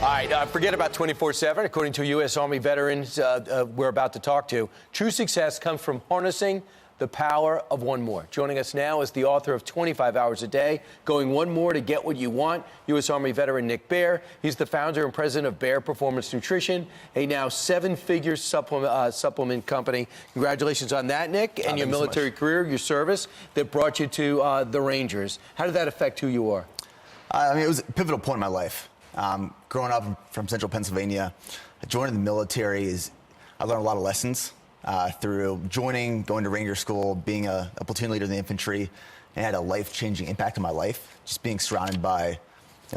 All right, forget about 24/7. According to U.S. Army veterans we're about to talk to, true success comes from harnessing the power of one more. Joining us now is the author of 25 Hours a Day, Going One More to Get What You Want, U.S. Army veteran Nick Bare. He's the founder and president of Bare Performance Nutrition, a now seven-figure supplement company. Congratulations on that, Nick, and your military career, your service that brought you to the Rangers. How did that affect who you are? I mean, it was a pivotal point in my life. Growing up from central Pennsylvania, joining the military I learned a lot of lessons through joining, going to Ranger School, being a platoon leader in the infantry. It had a life-changing impact on my life, just being surrounded by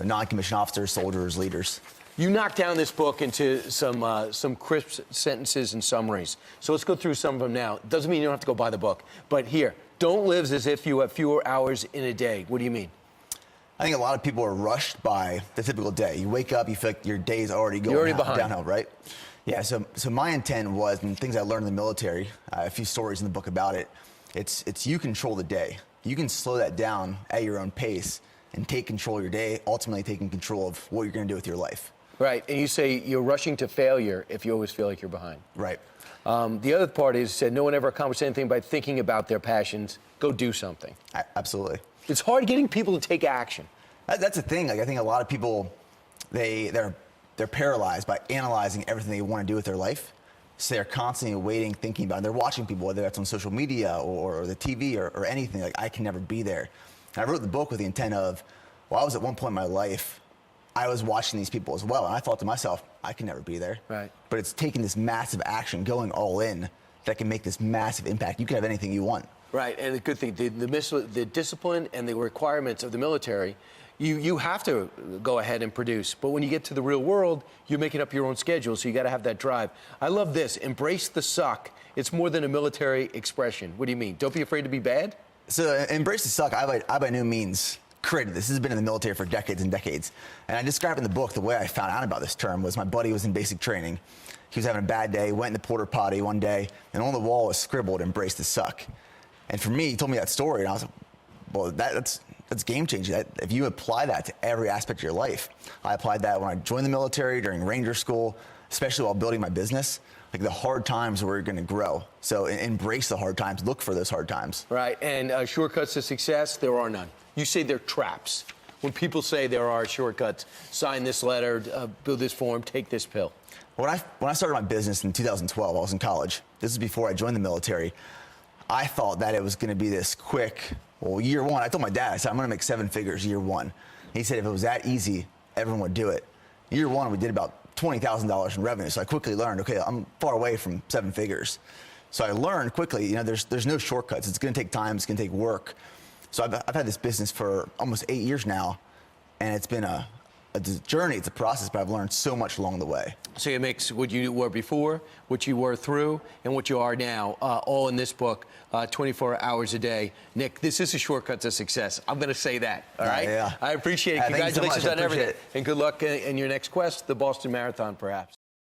non-commissioned officers, soldiers, leaders. You knocked down this book into some crisp sentences and summaries. So let's go through some of them now. Doesn't mean you don't have to go buy the book, but here, don't live as if you have fewer hours in a day. What do you mean? I think a lot of people are rushed by the typical day. You wake up, you feel like your day's already going downhill, right? Yeah, so my intent was, and things I learned in the military, a few stories in the book about it, it's you control the day. You can slow that down at your own pace and take control of your day, ultimately taking control of what you're gonna do with your life. Right, and you say you're rushing to failure if you always feel like you're behind. Right. The other part is, said no one ever accomplished anything by thinking about their passions. Go do something. Absolutely. It's hard getting people to take action. That's the thing. Like, I think a lot of people, they're paralyzed by analyzing everything they want to do with their life. So they're constantly waiting, thinking about it. They're watching people, whether that's on social media or the TV or anything. Like, I can never be there. And I wrote the book with the intent of, well, I was at one point in my life, I was watching these people as well. And I thought to myself, I can never be there. Right. But it's taking this massive action, going all in, that can make this massive impact. You can have anything you want. Right, and the good thing, the discipline and the requirements of the military, you have to go ahead and produce. But when you get to the real world, you're making up your own schedule, so you got to have that drive. I love this, embrace the suck. It's more than a military expression. What do you mean? Don't be afraid to be bad? So embrace the suck, I by no means created this. This has been in the military for decades and decades. And I describe in the book the way I found out about this term was my buddy was in basic training. He was having a bad day, went in the porta potty one day, and on the wall was scribbled, embrace the suck. And for me, he told me that story, and I was like, well, that's game changing. If you apply that to every aspect of your life. I applied that when I joined the military, during Ranger School, especially while building my business. Like, the hard times where you're gonna grow. So embrace the hard times, look for those hard times. Right, and shortcuts to success, there are none. You say they're traps. When people say there are shortcuts, sign this letter, build this form, take this pill. When I started my business in 2012, I was in college. This is before I joined the military. I thought that it was gonna be this quick, well, year one, I told my dad, I said, I'm gonna make 7 figures year one. He said if it was that easy, everyone would do it. Year one, we did about $20,000 in revenue, so I quickly learned, okay, I'm far away from 7 figures. So I learned quickly, there's no shortcuts. It's gonna take time, it's gonna take work. So I've had this business for almost 8 years now, and it's been a journey, it's a process, but I've learned so much along the way. So it makes what you were before, what you were through, and what you are now, all in this book, 24 hours a day. Nick, this is a shortcut to success. I'm going to say that, all right? Yeah. I appreciate it. Congratulations on everything. And good luck in your next quest, the Boston Marathon, perhaps.